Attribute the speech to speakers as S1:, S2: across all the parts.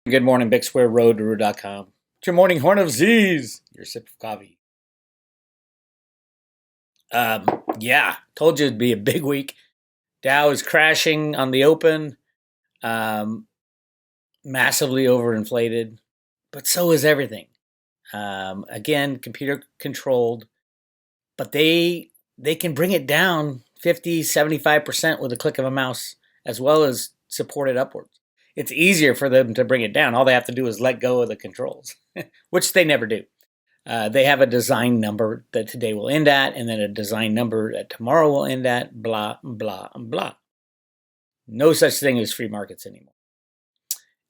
S1: Good morning, Big Square Road to Rue.com. It's your morning horn of Z's. Your sip of coffee. Yeah, told you it'd be a big week. Dow is crashing on the open, um, massively overinflated, but so is everything. Again, computer controlled, but they can bring it down 50, 75% with a click of a mouse, as well as support it upwards. It's easier for them to bring it down. All they have to do is let go of the controls, which they never do. They have a design number that today will end at, and then a design number that tomorrow will end at, blah, blah, blah. No such thing as free markets anymore.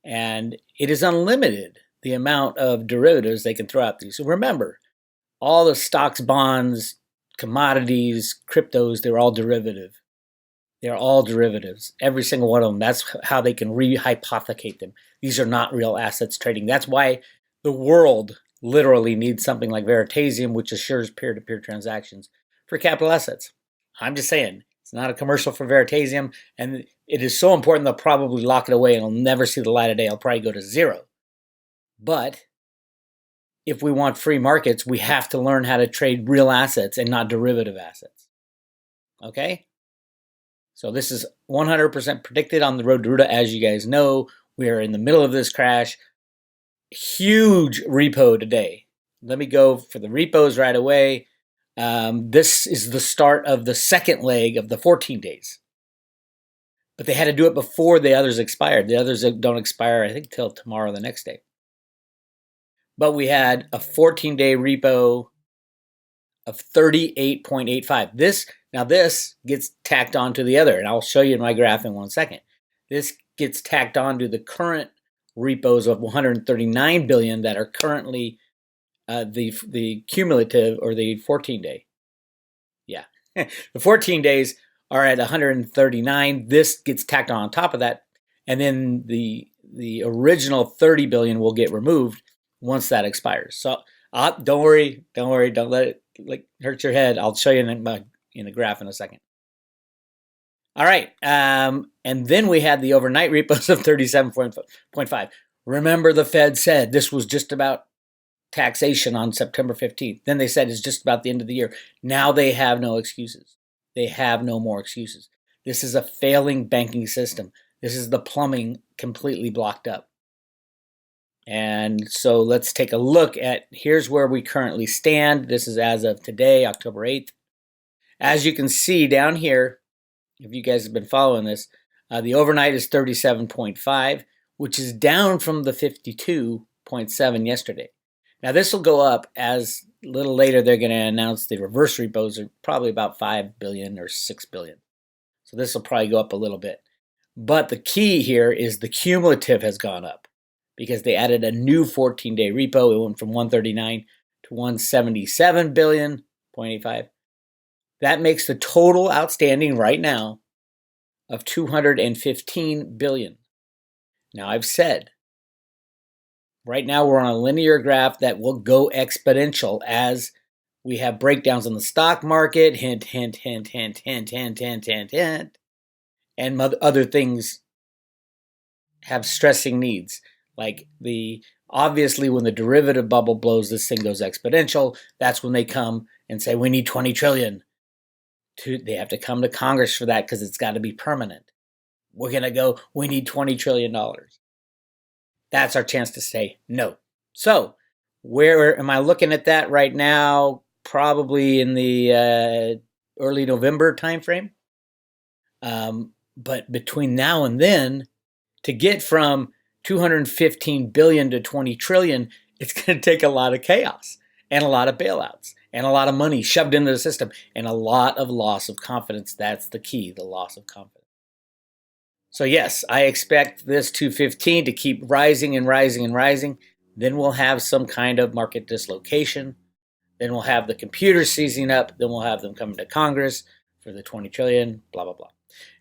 S1: And it is unlimited, the amount of derivatives they can throw out these. So remember, all the stocks, bonds, commodities, cryptos, they're all derivative. They're all derivatives. Every single one of them. That's how they can rehypothecate them. These are not real assets trading. That's why the world literally needs something like Veritasium, which assures peer-to-peer transactions for capital assets. I'm just saying, it's not a commercial for Veritasium, and it is so important they'll probably lock it away and it'll never see the light of day. It'll probably go to zero. But if we want free markets, we have to learn how to trade real assets and not derivative assets. Okay? So this is 100% predicted on the road to Ruta. As you guys know, we are in the middle of this crash. Huge repo today. Let me go for the repos right away. This is the start of the second leg of the 14 days. But they had to do it before the others expired. The others don't expire, I think, till tomorrow or the next day. But we had a 14-day repo of 38.85. This gets tacked onto the other, and I'll show you in my graph in 1 second. This gets tacked onto the current repos of 139 billion that are currently the cumulative, or the 14-day. Yeah, the 14 days are at 139. This gets tacked on top of that, and then the original 30 billion will get removed once that expires. So don't worry, don't let it hurt your head. I'll show you in the graph in a second. All right, and then we had the overnight repos of 37.5. Remember, the Fed said this was just about taxation on September 15th. Then they said it's just about the end of the year. Now they have no excuses. They have no more excuses. This is a failing banking system. This is the plumbing completely blocked up. And so let's take a look at, here's where we currently stand. This is as of today, October 8th. As you can see down here, if you guys have been following this, the overnight is 37.5, which is down from the 52.7 yesterday. Now this will go up as a little later they're going to announce the reverse repos are probably about 5 billion or 6 billion. So this will probably go up a little bit. But the key here is the cumulative has gone up because they added a new 14-day repo. It went from 139 to 177 billion, 0.85. That makes the total outstanding right now of 215 billion. Now I've said, right now we're on a linear graph that will go exponential as we have breakdowns in the stock market, hint, hint, hint, hint, hint, hint, hint, hint, hint, and other things have stressing needs. Like obviously when the derivative bubble blows, this thing goes exponential. That's when they come and say, we need 20 trillion. They have to come to Congress for that because it's got to be permanent. We're going to go, we need $20 trillion. That's our chance to say no. So where am I looking at that right now? Probably in the early November timeframe. But between now and then, to get from 215 billion to 20 trillion, it's going to take a lot of chaos and a lot of bailouts and a lot of money shoved into the system and a lot of loss of confidence. That's the key, the loss of confidence. So yes, I expect this 215 to keep rising and rising and rising. Then we'll have some kind of market dislocation. Then we'll have the computers seizing up. Then we'll have them coming to Congress for the 20 trillion, blah, blah, blah.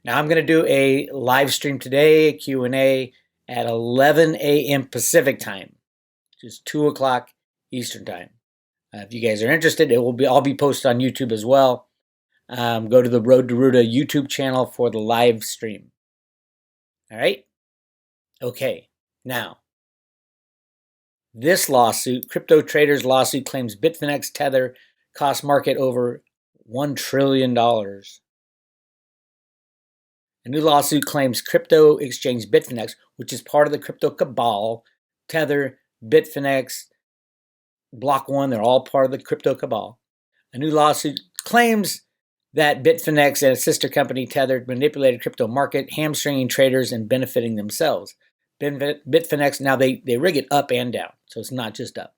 S1: Now I'm going to do a live stream today, a Q&A at 11 a.m. Pacific time, which is 2 o'clock Eastern time. If you guys are interested, I'll be posted on YouTube as well. Go to the Road to Ruta YouTube channel for the live stream. All right? Okay. Now, This lawsuit, crypto traders lawsuit, claims Bitfinex Tether cost market over $1 trillion. A new lawsuit claims crypto exchange Bitfinex, which is part of the crypto cabal, Tether, Bitfinex, Block One, they're all part of the crypto cabal. A new lawsuit claims that Bitfinex and its sister company Tether manipulated crypto market, hamstringing traders and benefiting themselves. Bitfinex, now they rig it up and down, so it's not just up.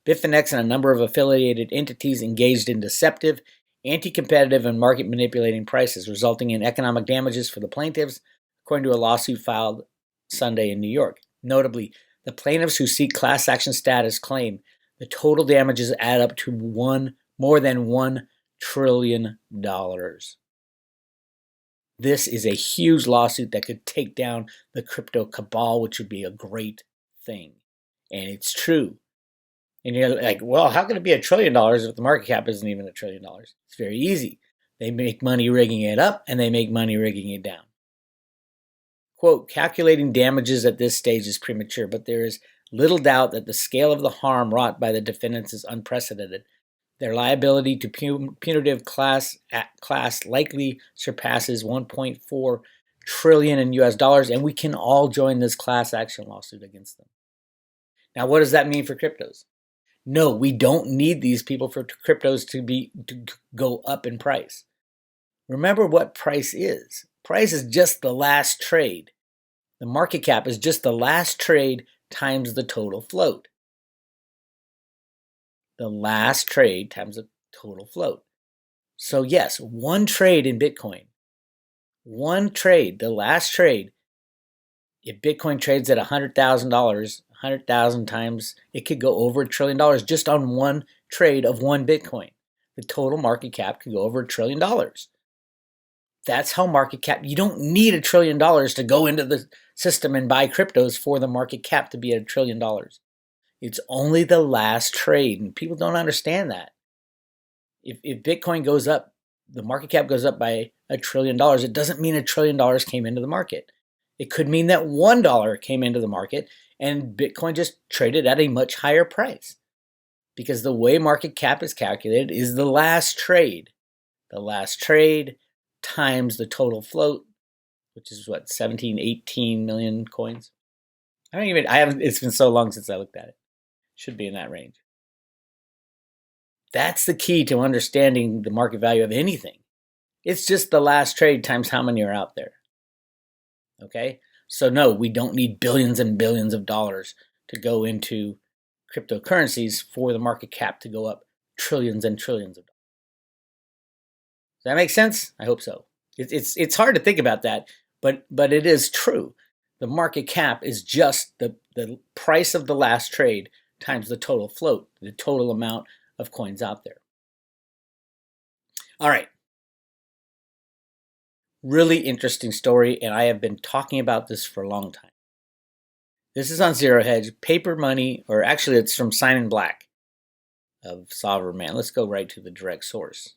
S1: Bitfinex and a number of affiliated entities engaged in deceptive, anti-competitive, and market manipulating prices, resulting in economic damages for the plaintiffs, according to a lawsuit filed Sunday in New York. Notably, the plaintiffs who seek class action status claim the total damages add up to more than $1 trillion. This is a huge lawsuit that could take down the crypto cabal, which would be a great thing. And it's true. And you're like, well, how can it be $1 trillion if the market cap isn't even $1 trillion? It's very easy. They make money rigging it up and they make money rigging it down. Quote, calculating damages at this stage is premature, but there is little doubt that the scale of the harm wrought by the defendants is unprecedented. Their liability to punitive class likely surpasses 1.4 trillion in US dollars, and we can all join this class action lawsuit against them. Now, what does that mean for cryptos? No, we don't need these people for cryptos to go up in price. Remember what price is. Price is just the last trade. The market cap is just the last trade times the total float. The last trade times the total float. So yes, one trade in Bitcoin, one trade, the last trade, if Bitcoin trades at $100,000, 100,000 times, it could go over $1 trillion just on one trade of one Bitcoin. The total market cap could go over $1 trillion. That's how market cap, you don't need $1 trillion to go into the system and buy cryptos for the market cap to be at $1 trillion. It's only the last trade, and people don't understand that. If Bitcoin goes up, the market cap goes up by $1 trillion, it doesn't mean $1 trillion came into the market. It could mean that $1 came into the market and Bitcoin just traded at a much higher price. Because the way market cap is calculated is the last trade. The last trade times the total float, which is what, 17, 18 million coins? It's been so long since I looked at it. Should be in that range. That's the key to understanding the market value of anything. It's just the last trade times how many are out there. Okay? So no, we don't need billions and billions of dollars to go into cryptocurrencies for the market cap to go up trillions and trillions of dollars. Does that make sense? I hope so. It's hard to think about that, but it is true. The market cap is just the price of the last trade times the total float, the total amount of coins out there. All right. Really interesting story, and I have been talking about this for a long time. This is on Zero Hedge, paper money, or actually it's from Simon Black of Sovereign Man. Let's go right to the direct source.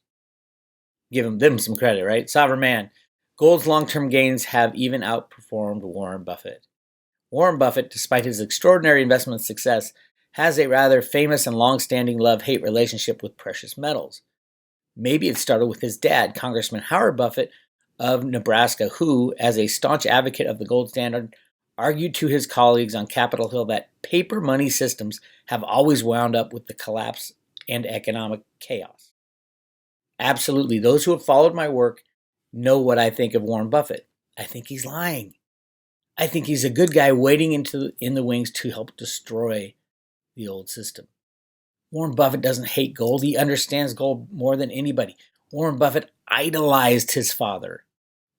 S1: Give them some credit, right? Sovereign Man. Gold's long-term gains have even outperformed Warren Buffett. Warren Buffett, despite his extraordinary investment success, has a rather famous and long-standing love-hate relationship with precious metals. Maybe it started with his dad, Congressman Howard Buffett of Nebraska, who, as a staunch advocate of the gold standard, argued to his colleagues on Capitol Hill that paper money systems have always wound up with the collapse and economic chaos. Absolutely. Those who have followed my work know what I think of Warren Buffett. I think he's lying. I think he's a good guy waiting in the wings to help destroy the old system. Warren Buffett doesn't hate gold. He understands gold more than anybody. Warren Buffett idolized his father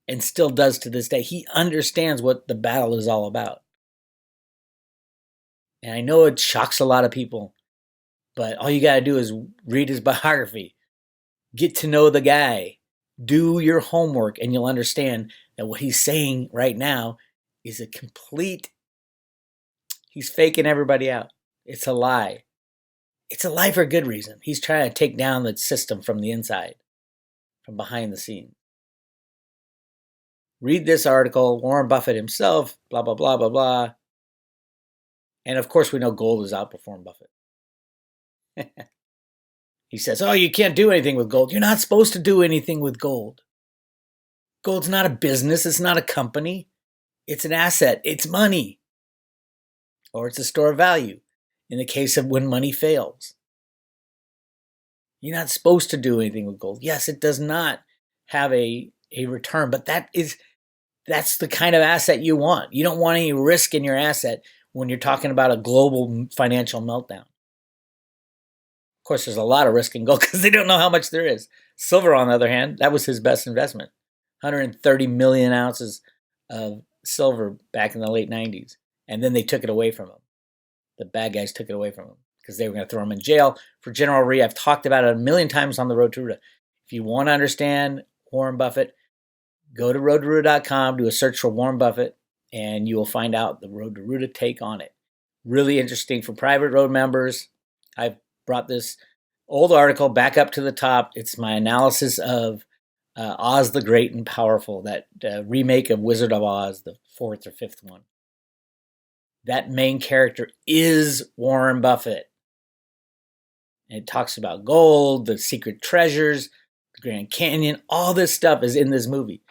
S1: and still does to this day. He understands what the battle is all about. And I know it shocks a lot of people, but all you got to do is read his biography. Get to know the guy. Do your homework, and you'll understand that what he's saying right now is he's faking everybody out. It's a lie. It's a lie for a good reason. He's trying to take down the system from the inside, from behind the scenes. Read this article, Warren Buffett himself, blah, blah, blah, blah, blah. And of course, we know gold has outperformed Buffett. He says, oh, you can't do anything with gold. You're not supposed to do anything with gold. Gold's not a business. It's not a company. It's an asset. It's money. Or it's a store of value in the case of when money fails. You're not supposed to do anything with gold. Yes, it does not have a return, but that's the kind of asset you want. You don't want any risk in your asset when you're talking about a global financial meltdown. Of course, there's a lot of risk in gold because they don't know how much there is. Silver, on the other hand, that was his best investment. 130 million ounces of silver back in the late 90s. And then they took it away from him. The bad guys took it away from him because they were going to throw him in jail for General Re. I've talked about it a million times on the Road to Ruta. If you want to understand Warren Buffett, go to roadtoruta.com, do a search for Warren Buffett, and you will find out the Road to Ruta take on it. Really interesting for private road members. I've brought this old article back up to the top. It's my analysis of Oz the Great and Powerful, that remake of Wizard of Oz, the fourth or fifth one. That main character is Warren Buffett. And it talks about gold, the secret treasures, the Grand Canyon. All this stuff is in this movie.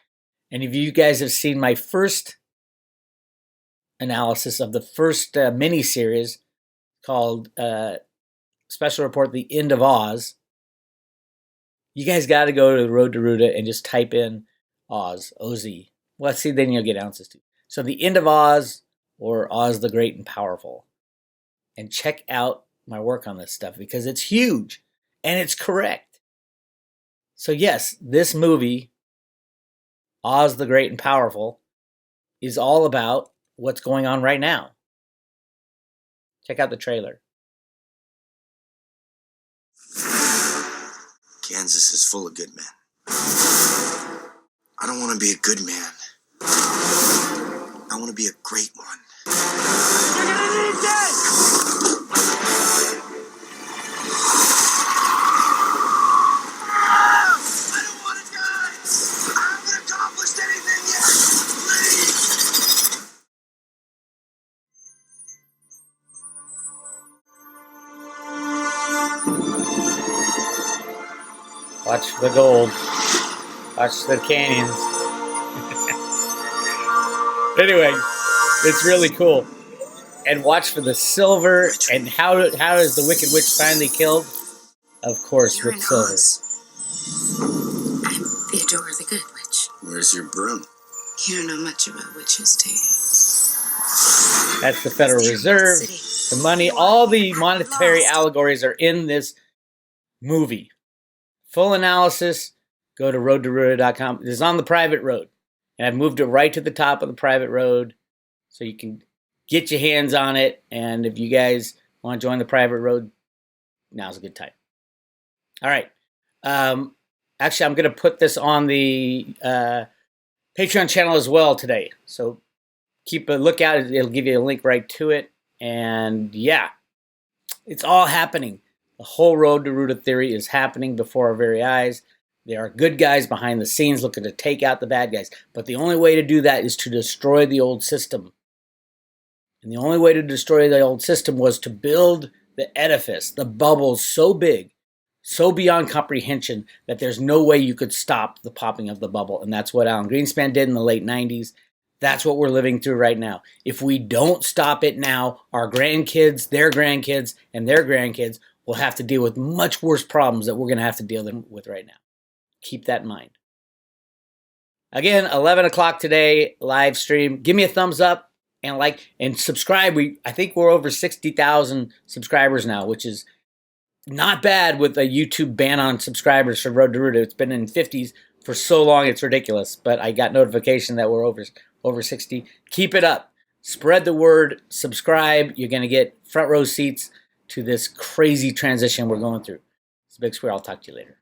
S1: And if you guys have seen my first analysis of the first mini-series called Special Report, The End of Oz, you guys got to go to the Road to Ruta and just type in Oz, O-Z. Well, see, then you'll get ounces too. So The End of Oz, or Oz the Great and Powerful. And check out my work on this stuff because it's huge and it's correct. So yes, this movie, Oz the Great and Powerful, is all about what's going on right now. Check out the trailer.
S2: Kansas is full of good men. I don't want to be a good man. I want to be a great one. You're gonna need this! I don't want to die! I haven't accomplished anything yet! Please!
S1: Watch the gold. Watch the canyons. Anyway, it's really cool. And watch for the silver. And how is the Wicked Witch finally killed? Of course, with silver.
S3: I'm Theodora the Good Witch.
S2: Where's your broom?
S3: You don't know much about witches, do you?
S1: That's the Federal Reserve, the money, all the monetary allegories are in this movie. Full analysis, go to roadtoruta.com. It's on the private road. And I've moved it right to the top of the private road so you can get your hands on it. And if you guys want to join the private road, now's a good time. All right. Actually, I'm going to put this on the Patreon channel as well today. So keep a lookout. It'll give you a link right to it. And yeah, it's all happening. The whole Road to Ruta theory is happening before our very eyes. There are good guys behind the scenes looking to take out the bad guys. But the only way to do that is to destroy the old system. And the only way to destroy the old system was to build the edifice, the bubble so big, so beyond comprehension that there's no way you could stop the popping of the bubble. And that's what Alan Greenspan did in the late 90s. That's what we're living through right now. If we don't stop it now, our grandkids, their grandkids, and their grandkids will have to deal with much worse problems that we're going to have to deal with right now. Keep that in mind. Again, 11 o'clock today, live stream. Give me a thumbs up and like and subscribe. I think we're over 60,000 subscribers now, which is not bad with a YouTube ban on subscribers for Road to Ruta. It's been in 50s for so long, it's ridiculous. But I got notification that we're over 60. Keep it up. Spread the word. Subscribe. You're going to get front row seats to this crazy transition we're going through. It's a big square. I'll talk to you later.